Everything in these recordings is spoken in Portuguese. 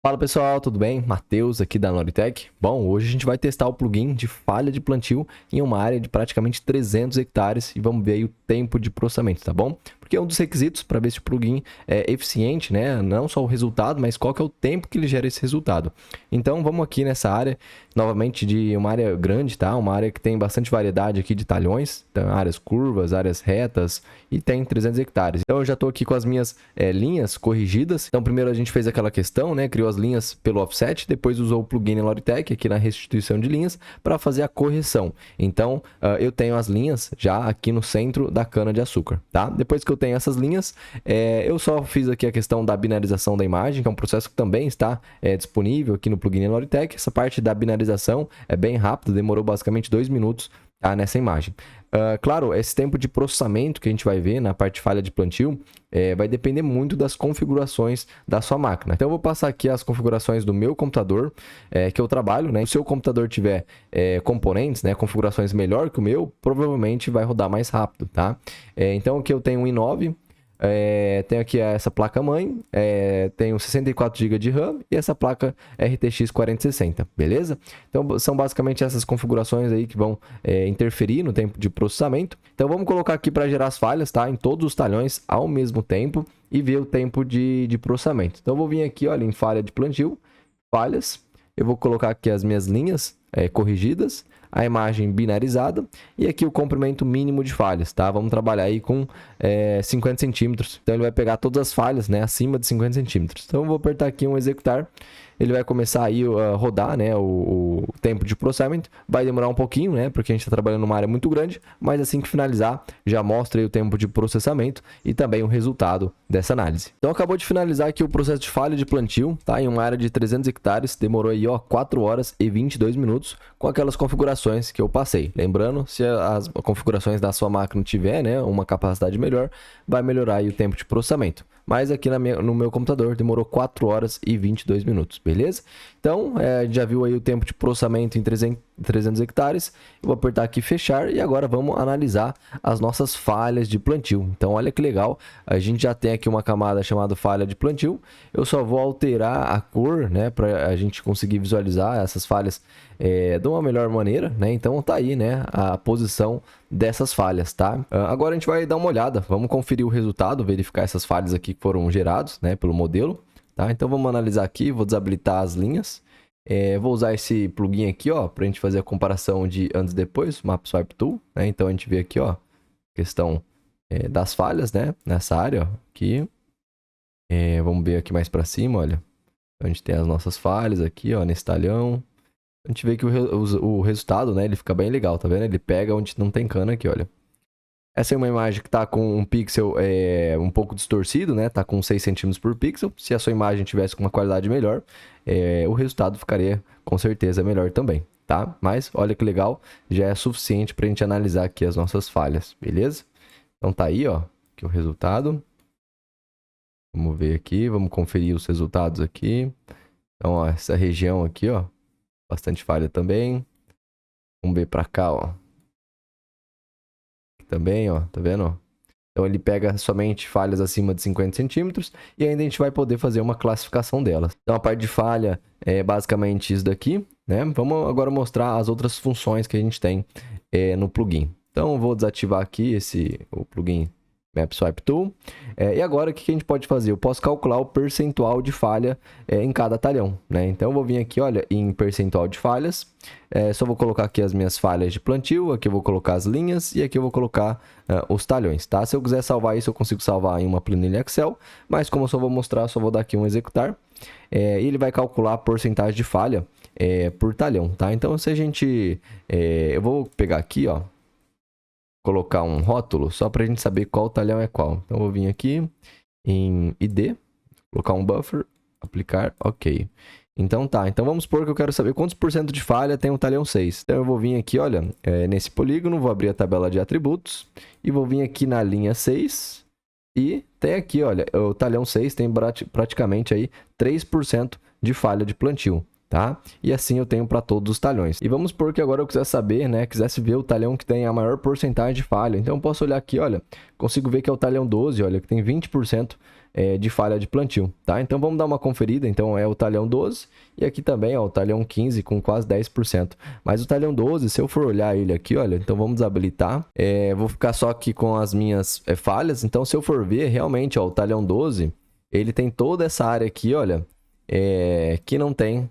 Fala pessoal, tudo bem? Matheus aqui da Noritec. Bom, hoje a gente vai testar o plugin de falha de plantio em uma área de praticamente 300 hectares e vamos ver aí o tempo de processamento, tá bom? Porque é um dos requisitos para ver se o plugin é eficiente, né? Não só o resultado, mas qual que é o tempo que ele gera esse resultado. Então vamos aqui nessa área, novamente de uma área grande, tá? Uma área que tem bastante variedade aqui de talhões, então, áreas curvas, áreas retas e tem 300 hectares. Então eu já estou aqui com as minhas linhas corrigidas. Então primeiro a gente fez aquela questão, né? Criou as linhas pelo offset, depois usou o plugin Noritec aqui na restituição de linhas para fazer a correção. Então eu tenho as linhas já aqui no centro da cana de açúcar, tá? Depois que eu tenho essas linhas, eu só fiz aqui a questão da binarização da imagem, que é um processo que também está disponível aqui no plugin Noritec. Essa parte da binarização é bem rápida, demorou basicamente 2 minutos nessa imagem. Claro, esse tempo de processamento que a gente vai ver na parte de falha de plantio vai depender muito das configurações da sua máquina. Então eu vou passar aqui as configurações do meu computador que eu trabalho, né? Se o seu computador tiver componentes, né, configurações melhor que o meu, provavelmente vai rodar mais rápido, tá? Então aqui eu tenho um i9, tenho aqui essa placa-mãe, tenho 64 GB de RAM e essa placa RTX 4060, beleza? Então são basicamente essas configurações aí que vão interferir no tempo de processamento. Então vamos colocar aqui para gerar as falhas, tá? Em todos os talhões ao mesmo tempo e ver o tempo de processamento. Então eu vou vir aqui, olha, em falha de plantio, falhas, eu vou colocar aqui as minhas linhas corrigidas, a imagem binarizada e aqui o comprimento mínimo de falhas, tá? Vamos trabalhar aí com 50 centímetros. Então ele vai pegar todas as falhas, né, acima de 50 centímetros. Então eu vou apertar aqui um executar. Ele vai começar aí a rodar, né, o tempo de processamento. Vai demorar um pouquinho, né, porque a gente está trabalhando numa área muito grande, mas assim que finalizar, já mostra aí o tempo de processamento e também o resultado dessa análise. Então acabou de finalizar aqui o processo de falha de plantio, tá? Em uma área de 300 hectares, demorou aí, ó, 4 horas e 22 minutos com aquelas configurações que eu passei. Lembrando, se as configurações da sua máquina tiver, né, uma capacidade melhor, vai melhorar aí o tempo de processamento. Mas aqui no meu computador demorou 4 horas e 22 minutos, beleza? Então, já viu aí o tempo de processamento em 300 hectares. Eu vou apertar aqui fechar e agora vamos analisar as nossas falhas de plantio. Então, olha que legal, a gente já tem aqui uma camada chamada falha de plantio. Eu só vou alterar a cor, né, para a gente conseguir visualizar essas falhas de uma melhor maneira, né? Então tá aí, né, a posição dessas falhas, tá? Agora a gente vai dar uma olhada, vamos conferir o resultado, verificar essas falhas aqui que foram gerados, né, pelo modelo, tá? Então vamos analisar aqui, vou desabilitar as linhas, vou usar esse plugin aqui, ó, pra gente fazer a comparação de antes e depois, Map Swipe Tool, né? Então a gente vê aqui, ó, questão das falhas, né, nessa área, ó, aqui, vamos ver aqui mais pra cima, olha, a gente tem as nossas falhas aqui, ó, nesse talhão. A gente vê que o resultado, né, ele fica bem legal, tá vendo? Ele pega onde não tem cana aqui, olha. Essa é uma imagem que tá com um pixel um pouco distorcido, né? Tá com 6 centímetros por pixel. Se a sua imagem tivesse com uma qualidade melhor, o resultado ficaria com certeza melhor também, tá? Mas olha que legal, já é suficiente pra gente analisar aqui as nossas falhas, beleza? Então tá aí, ó, aqui o resultado. Vamos ver aqui, vamos conferir os resultados aqui. Então, ó, essa região aqui, ó, bastante falha também. Vamos ver pra cá, ó. Aqui também, ó. Tá vendo, ó? Então ele pega somente falhas acima de 50 centímetros. E ainda a gente vai poder fazer uma classificação delas. Então a parte de falha é basicamente isso daqui, né? Vamos agora mostrar as outras funções que a gente tem no plugin. Então eu vou desativar aqui o plugin Map Swipe Tool. E agora o que a gente pode fazer? Eu posso calcular o percentual de falha em cada talhão, né? Então eu vou vir aqui, olha, em percentual de falhas. Só vou colocar aqui as minhas falhas de plantio. Aqui eu vou colocar as linhas e aqui eu vou colocar os talhões, tá? Se eu quiser salvar isso, eu consigo salvar em uma planilha Excel. Mas como eu só vou mostrar, só vou dar aqui um executar. E ele vai calcular a porcentagem de falha por talhão, tá? Então se a gente... eu vou pegar aqui, ó, colocar um rótulo só para a gente saber qual talhão é qual. Então eu vou vir aqui em ID, colocar um buffer, aplicar, ok. Então tá, então vamos supor que eu quero saber quantos por cento de falha tem o talhão 6. Então eu vou vir aqui, olha, nesse polígono, vou abrir a tabela de atributos e vou vir aqui na linha 6 e tem aqui, olha, o talhão 6 tem praticamente aí 3% de falha de plantio. Tá? E assim eu tenho para todos os talhões. E vamos supor que agora eu quisesse saber, né, quisesse ver o talhão que tem a maior porcentagem de falha. Então eu posso olhar aqui, olha, consigo ver que é o talhão 12, olha, que tem 20% de falha de plantio, tá? Então vamos dar uma conferida. Então é o talhão 12 e aqui também, ó, o talhão 15 com quase 10%. Mas o talhão 12, se eu for olhar ele aqui, olha, então vamos desabilitar. Vou ficar só aqui com as minhas falhas. Então se eu for ver, realmente, ó, o talhão 12, ele tem toda essa área aqui, olha, que não tem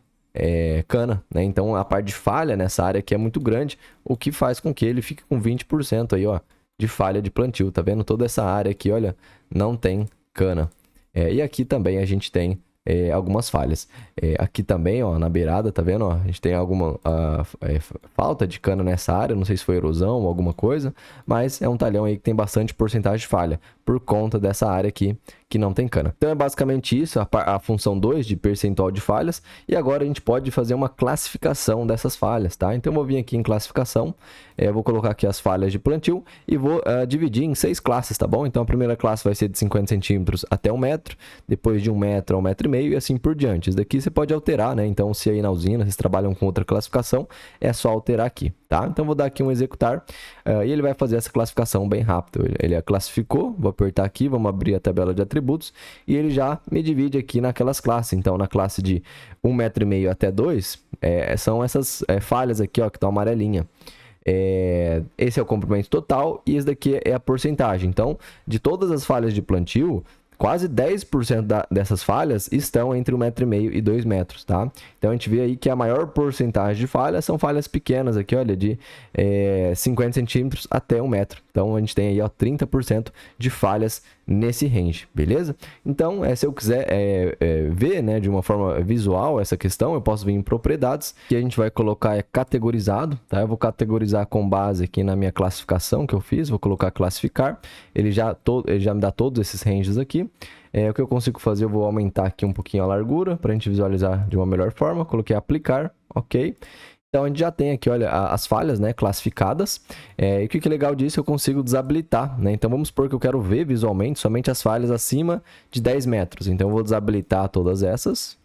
cana, né? Então a parte de falha nessa área aqui é muito grande, o que faz com que ele fique com 20% aí, ó, de falha de plantio. Tá vendo? Toda essa área aqui, olha, não tem cana. E aqui também a gente tem algumas falhas. Aqui também, ó, na beirada, tá vendo? Ó, a gente tem alguma falta de cana nessa área, não sei se foi erosão ou alguma coisa, mas é um talhão aí que tem bastante porcentagem de falha, por conta dessa área aqui que não tem cana. Então é basicamente isso, a função 2 de percentual de falhas, e agora a gente pode fazer uma classificação dessas falhas, tá? Então eu vou vir aqui em classificação, vou colocar aqui as falhas de plantio e vou dividir em 6 classes, tá bom? Então a primeira classe vai ser de 50 centímetros até 1 metro, depois de 1 metro a 1,5 metro e assim por diante. Isso daqui você pode alterar, né? Então se aí na usina vocês trabalham com outra classificação, é só alterar aqui, tá? Então vou dar aqui um executar e ele vai fazer essa classificação bem rápido. Ele a classificou, vou apertar aqui, vamos abrir a tabela de atributos e ele já me divide aqui naquelas classes. Então na classe de 1,5 metro até 2, são essas falhas aqui, ó, que estão amarelinha. Esse é o comprimento total e esse daqui é a porcentagem. Então, de todas as falhas de plantio, quase 10% dessas falhas estão entre 1,5 metro e 2 metros, tá? Então a gente vê aí que a maior porcentagem de falhas são falhas pequenas aqui, olha, de 50 centímetros até 1 metro. Então a gente tem aí, ó, 30% de falhas nesse range, beleza? Então, se eu quiser ver, né, de uma forma visual essa questão, eu posso vir em propriedades, que a gente vai colocar categorizado, tá? Eu vou categorizar com base aqui na minha classificação que eu fiz, vou colocar classificar, ele já me dá todos esses ranges aqui. O que eu consigo fazer, eu vou aumentar aqui um pouquinho a largura, para a gente visualizar de uma melhor forma, coloquei aplicar, ok? Então a gente já tem aqui, olha, as falhas, né, classificadas. E o que é legal disso, eu consigo desabilitar, né? Então vamos supor que eu quero ver visualmente somente as falhas acima de 10 metros. Então eu vou desabilitar todas essas.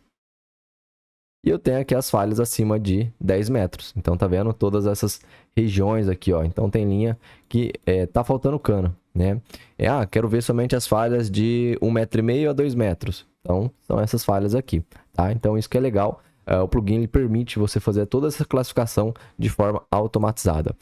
E eu tenho aqui as falhas acima de 10 metros. Então tá vendo todas essas regiões aqui, ó. Então tem linha que tá faltando cano, né? Quero ver somente as falhas de 1,5 metro a 2 metros. Então são essas falhas aqui, tá? Então isso que é legal. O plugin ele permite você fazer toda essa classificação de forma automatizada.